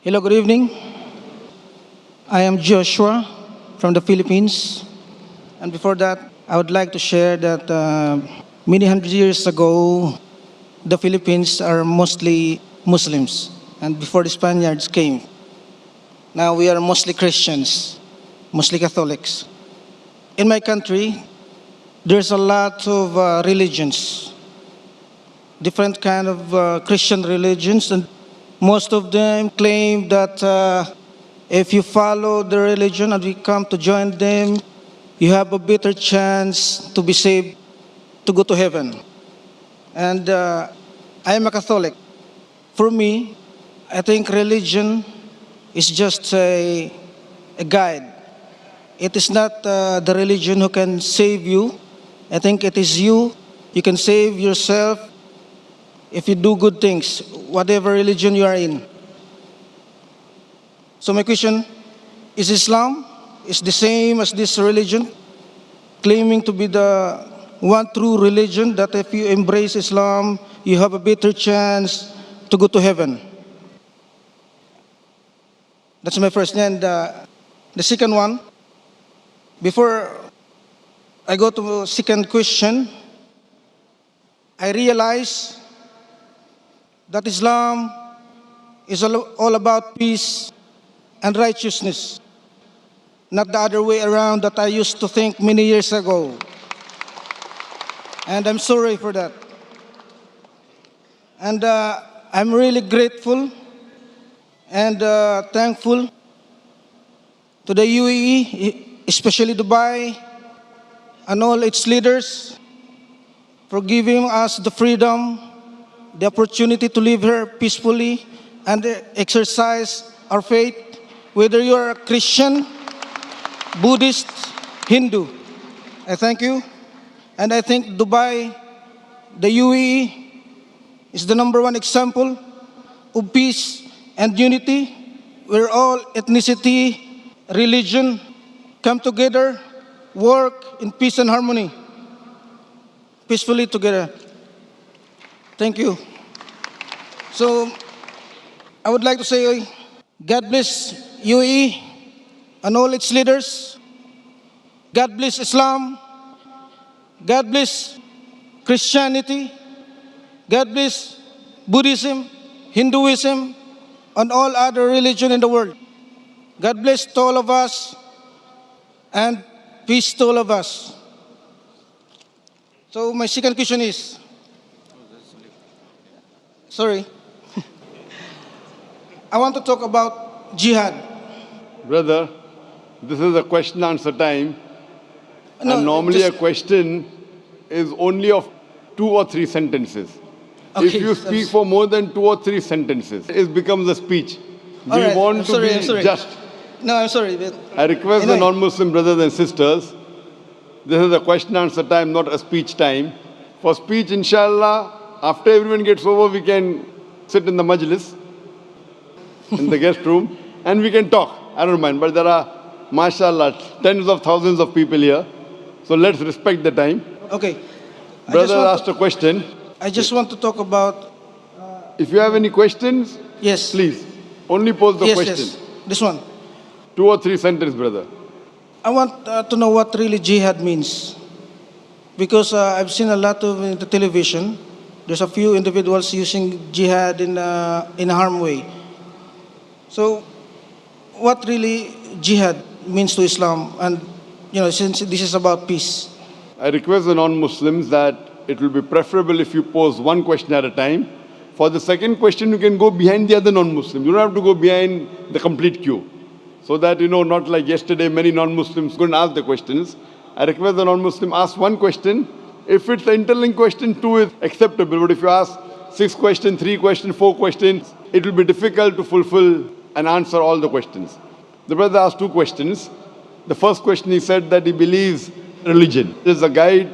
Hello, good evening. I am Joshua from the Philippines. And before that, I would like to share that many hundred years ago, the Philippines are mostly Muslims. And before the Spaniards came, now we are mostly Christians, mostly Catholics. In my country, there's a lot of religions, different kind of Christian religions, and most of them claim that if you follow the religion and we come to join them, you have a better chance to be saved, to go to heaven. And I am a Catholic. For me, I think religion is just a guide. It is not the religion who can save you. I think it is you. You can save yourself if you do good things, whatever religion you are in. So my question, is Islam is the same as this religion, claiming to be the one true religion that if you embrace Islam, you have a better chance to go to heaven? That's my first. And the second one, before I go to the second question, I realize that Islam is all about peace and righteousness, not the other way around that I used to think many years ago. And I'm sorry for that. And I'm really grateful and thankful to the UAE, especially Dubai, and all its leaders for giving us the freedom, the opportunity to live here peacefully and exercise our faith, whether you are a Christian, Buddhist, Hindu. I thank you. And I think Dubai, the UAE, is the number one example of peace and unity, where all ethnicity, religion come together, work in peace and harmony, peacefully together. Thank you. So, I would like to say, God bless UAE and all its leaders. God bless Islam. God bless Christianity. God bless Buddhism, Hinduism, and all other religion in the world. God bless to all of us and peace to all of us. So my second question is, sorry, I want to talk about jihad. Brother, this is a question answer time. No, and normally just- a question is only of 2 or 3 sentences. If Okay, you speak for more than 2 or 3 sentences, it becomes a speech. All We right, want I'm to sorry, be I'm sorry. just. No, I'm sorry. But I request the Anyway. non-Muslim brothers and sisters, this is a question answer time, not a speech time. For speech, inshallah, after everyone gets over, we can sit in the majlis, in the guest room, and we can talk. I don't mind, but there are, mashallah, tens of thousands of people here. So let's respect the time. Okay. Brother asked a question. I just want to talk about, If you have any questions, yes. please, only pose the Yes, question. yes. This one. 2 or 3 sentences, brother. I want to know what really jihad means. Because I've seen a lot of in the television. There's a few individuals using jihad in a harm way. So, what really jihad means to Islam? And, since this is about peace. I request the non-Muslims that it will be preferable if you pose one question at a time. For the second question, you can go behind the other non-Muslims. You don't have to go behind the complete queue. So that, not like yesterday, many non-Muslims couldn't ask the questions. I request the non-Muslim ask one question. If it's an interlinked question, 2 is acceptable. But if you ask 6 questions, 3 questions, 4 questions, it will be difficult to fulfill and answer all the questions. The brother asked 2 questions. The first question, he said that he believes religion is a guide,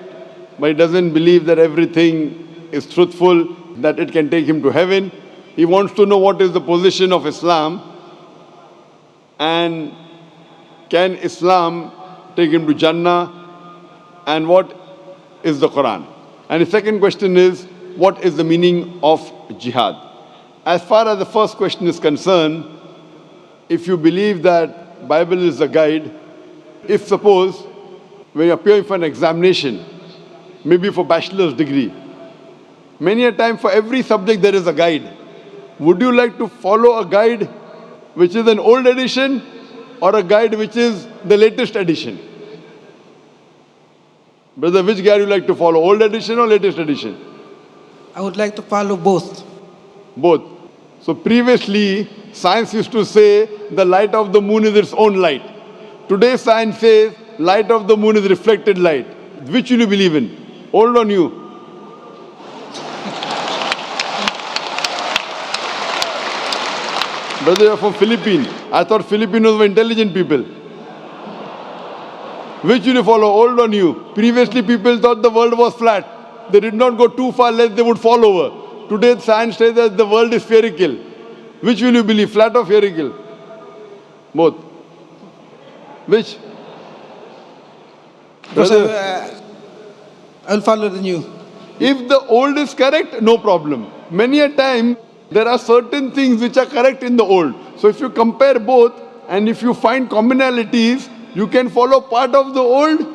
but he doesn't believe that everything is truthful, that it can take him to heaven. He wants to know what is the position of Islam and can Islam take him to Jannah, and what is the Quran? And the second question is, what is the meaning of jihad? As far as the first question is concerned, if you believe that Bible is a guide, if suppose when you appear for an examination, maybe for bachelor's degree, many a time for every subject there is a guide. Would you like to follow a guide which is an old edition or a guide which is the latest edition? Brother, which guide you like to follow, old edition or latest edition? I would like to follow both. Both. So previously, science used to say the light of the moon is its own light. Today science says light of the moon is reflected light. Which will you believe in? Old or new? Brother, you're from Philippines. I thought Filipinos were intelligent people. Which will you follow, old or new? Previously people thought the world was flat. They did not go too far lest they would fall over. Today science says that the world is spherical. Which will you believe, flat or spherical? Both. Which? Because Brother, I'll follow the new. if the old is correct, no problem. Many a time, there are certain things which are correct in the old. So if you compare both, and if you find commonalities, you can follow part of the old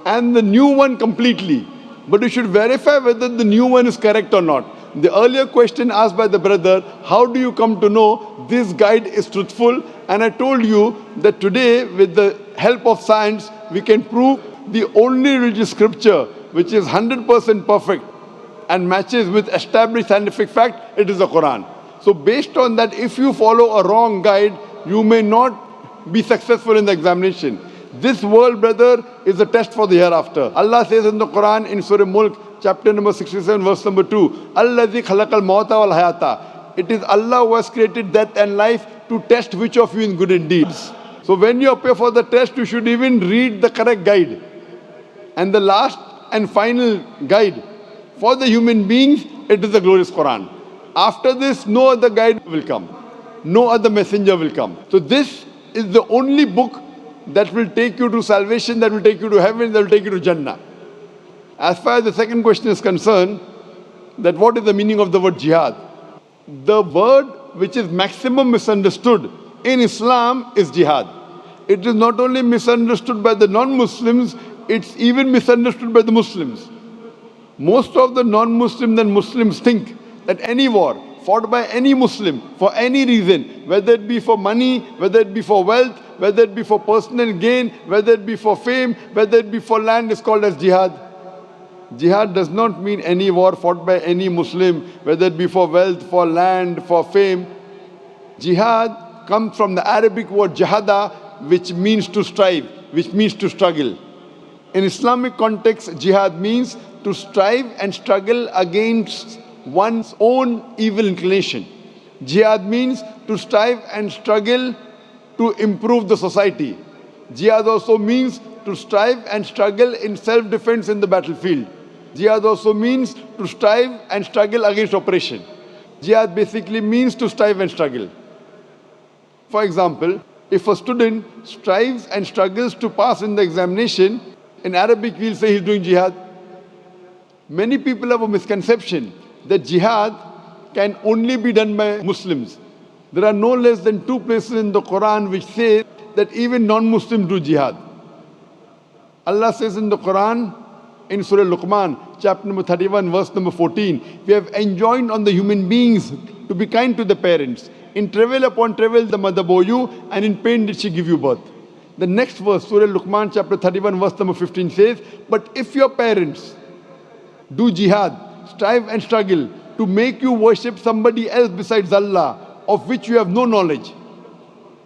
and the new one completely. But you should verify whether the new one is correct or not. The earlier question asked by the brother, how do you come to know this guide is truthful? And I told you that today, with the help of science, we can prove the only religious scripture which is 100% perfect and matches with established scientific fact, it is the Quran. So based on that, if you follow a wrong guide, you may not be successful in the examination. This world, brother, is a test for the hereafter. Allah says in the Quran, in Surah Mulk, chapter number 67, verse number 2, Allazi khalaqal mawta wal hayata. It is Allah who has created death and life to test which of you in good and deeds. So when you appear for the test, you should even read the correct guide. And the last and final guide for the human beings, it is the glorious Quran. After this, no other guide will come. No other messenger will come. So this is the only book that will take you to salvation, that will take you to heaven, that will take you to Jannah. As far as the second question is concerned, that what is the meaning of the word jihad? The word which is maximum misunderstood in Islam is jihad. It is not only misunderstood by the non-Muslims, it's even misunderstood by the Muslims. Most of the non-Muslims and Muslims think that any war fought by any Muslim for any reason, whether it be for money, whether it be for wealth, whether it be for personal gain, whether it be for fame, whether it be for land, is called as jihad. Jihad does not mean any war fought by any Muslim, whether it be for wealth, for land, for fame. Jihad comes from the Arabic word jahada, which means to strive, which means to struggle. In Islamic context, jihad means to strive and struggle against one's own evil inclination. Jihad means to strive and struggle to improve the society. Jihad also means to strive and struggle in self-defense in the battlefield. Jihad also means to strive and struggle against oppression. Jihad basically means to strive and struggle. For example, if a student strives and struggles to pass in the examination, in Arabic we'll say he's doing jihad. Many people have a misconception that jihad can only be done by Muslims. There are no less than 2 places in the Quran which say that even non-Muslims do jihad. Allah says in the Quran, in Surah Luqman, chapter number 31, verse number 14, we have enjoined on the human beings to be kind to the parents. In travail upon travail the mother bore you, and in pain did she give you birth. The next verse, Surah Luqman, chapter 31, verse number 15 says, but if your parents do jihad, strive and struggle to make you worship somebody else besides Allah, of which you have no knowledge,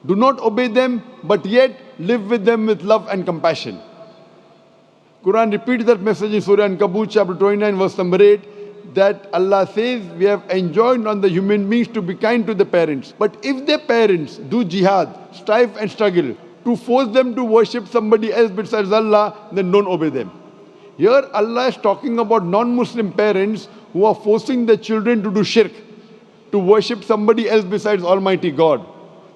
do not obey them, but yet live with them with love and compassion. Quran repeats that message in Surah Ankabut, chapter 29, verse number 8, that Allah says, we have enjoined on the human beings to be kind to the parents. But if their parents do jihad, strive and struggle to force them to worship somebody else besides Allah, then don't obey them. Here Allah is talking about non-Muslim parents who are forcing their children to do shirk, to worship somebody else besides Almighty God.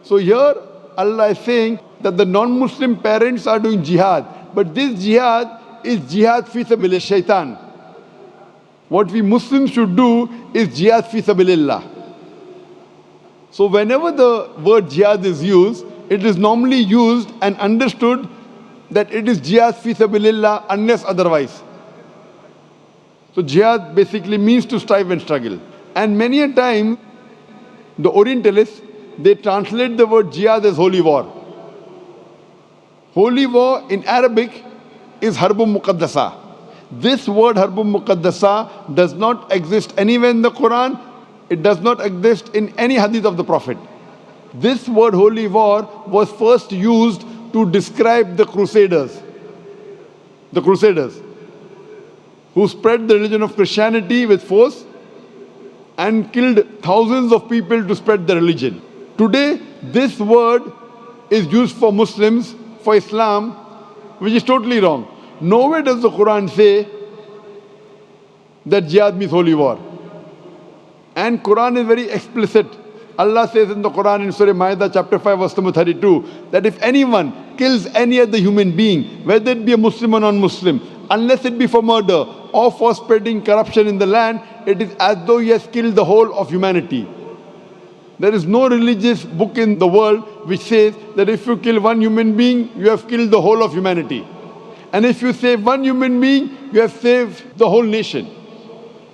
So here Allah is saying that the non-Muslim parents are doing jihad, but this jihad is jihad fi sabilillah shaitan. What we Muslims should do is jihad fi sabilillah. So whenever the word jihad is used, it is normally used and understood that it is jihad fi sabilillah unless otherwise. So jihad basically means to strive and struggle. And many a time, the Orientalists, they translate the word jihad as holy war. Holy war in Arabic is harbun muqaddasa. This word harbun muqaddasa does not exist anywhere in the Quran. It does not exist in any hadith of the Prophet. This word holy war was first used to describe the Crusaders. The Crusaders who spread the religion of Christianity with force and killed thousands of people to spread the religion. Today, this word is used for Muslims, for Islam, which is totally wrong. Nowhere does the Quran say that jihad means holy war. And Quran is very explicit. Allah says in the Quran in Surah Ma'idah chapter 5 verse number 32 that if anyone kills any other human being, whether it be a Muslim or non-Muslim, unless it be for murder or for spreading corruption in the land, it is as though he has killed the whole of humanity. There is no religious book in the world which says that if you kill one human being, you have killed the whole of humanity. And if you save one human being, you have saved the whole nation.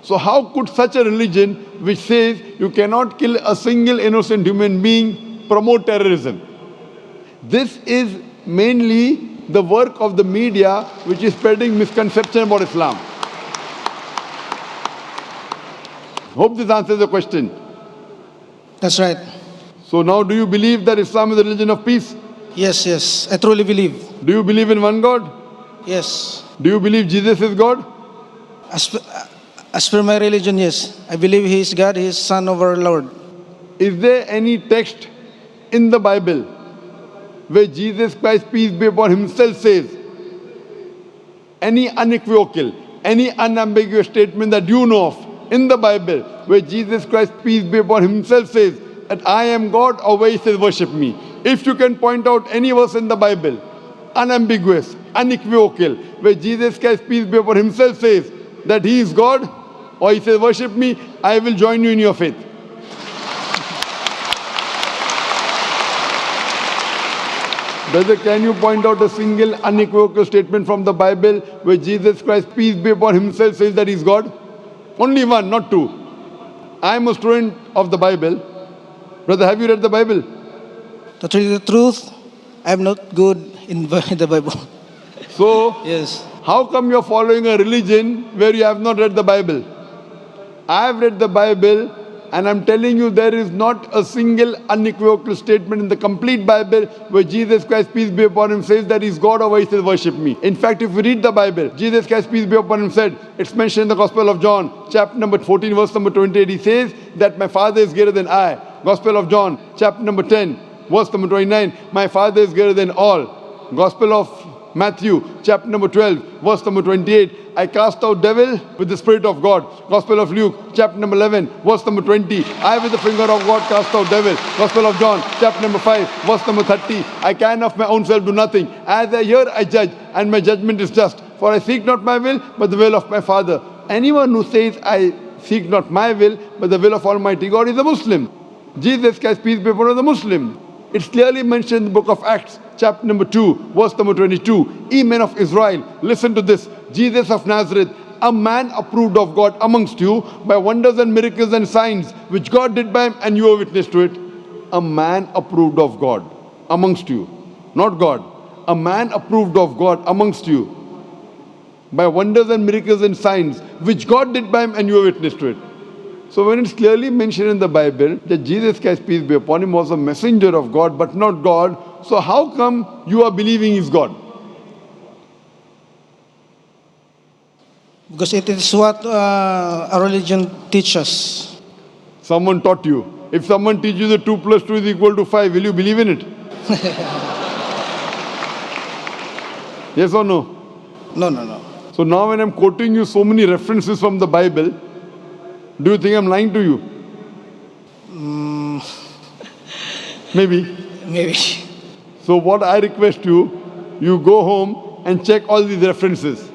So how could such a religion which says you cannot kill a single innocent human being promote terrorism? This is mainly the work of the media which is spreading misconception about Islam. Hope this answers the question. That's right. So now do you believe that Islam is a religion of peace? Yes, yes. I truly believe. Do you believe in one God? Yes. Do you believe Jesus is God? As per my religion, yes. I believe He is God, He is Son of our Lord. Is there any text in the Bible where Jesus Christ, peace be upon himself, says any unequivocal, any unambiguous statement that you know of in the Bible where Jesus Christ, peace be upon himself, says that I am God, or where he says worship me? If you can point out any verse in the Bible, unambiguous, unequivocal, where Jesus Christ, peace be upon himself, says that he is God, or he says worship me, I will join you in your faith. Brother, can you point out a single unequivocal statement from the Bible where Jesus Christ, peace be upon himself, says that he is God? Only one, not two. I am a student of the Bible. Brother, have you read the Bible? To tell you the truth, I am not good in the Bible. So, Yes. how come you are following a religion where you have not read the Bible? I have read the Bible, and I'm telling you there is not a single unequivocal statement in the complete Bible where Jesus Christ, peace be upon him, says that he's God, or where he says worship me. In fact, if we read the Bible, Jesus Christ, peace be upon him, said, it's mentioned in the Gospel of John, chapter number 14, verse number 28, he says that my Father is greater than I. Gospel of John, chapter number 10, verse number 29, my Father is greater than all. Gospel of Matthew, chapter number 12, verse number 28, I cast out devil with the Spirit of God. Gospel of Luke, chapter number 11, verse number 20, I with the finger of God cast out devil. Gospel of John, chapter number 5, verse number 30, I can of my own self do nothing. As I hear, I judge, and my judgment is just. For I seek not my will, but the will of my Father. Anyone who says, I seek not my will, but the will of Almighty God is a Muslim. Jesus Christ, peace be upon him, is a Muslim. It's clearly mentioned in the book of Acts, chapter number 2, verse number 22. Ye men of Israel, listen to this. Jesus of Nazareth, a man approved of God amongst you by wonders and miracles and signs, which God did by him, and you are witness to it. A man approved of God amongst you. Not God. A man approved of God amongst you by wonders and miracles and signs, which God did by him, and you are witness to it. So when it's clearly mentioned in the Bible that Jesus Christ, peace be upon him, was a messenger of God, but not God, so how come you are believing he's God? Because it is what our religion teaches. Someone taught you. If someone teaches you that 2 plus 2 is equal to 5, will you believe in it? Yes or no? No, no, no. So now when I'm quoting you so many references from the Bible, do you think I'm lying to you? Maybe. Maybe. So what I request you, you go home and check all these references.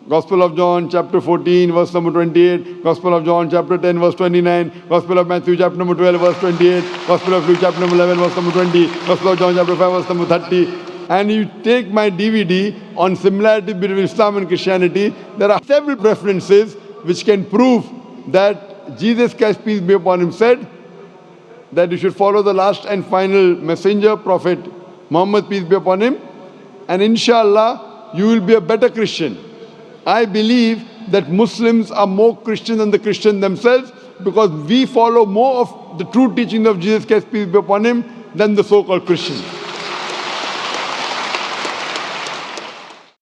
Gospel of John, chapter 14, verse number 28. Gospel of John, chapter 10, verse 29. Gospel of Matthew, chapter number 12, verse 28. Gospel of Luke, chapter number 11, verse number 20. Gospel of John, chapter 5, verse number 30. And you take my DVD on similarity between Islam and Christianity, there are several references which can prove that Jesus Christ, peace be upon him, said that you should follow the last and final messenger, Prophet Muhammad, peace be upon him, and inshallah, you will be a better Christian. I believe that Muslims are more Christian than the Christians themselves because we follow more of the true teaching of Jesus Christ, peace be upon him, than the so-called Christians.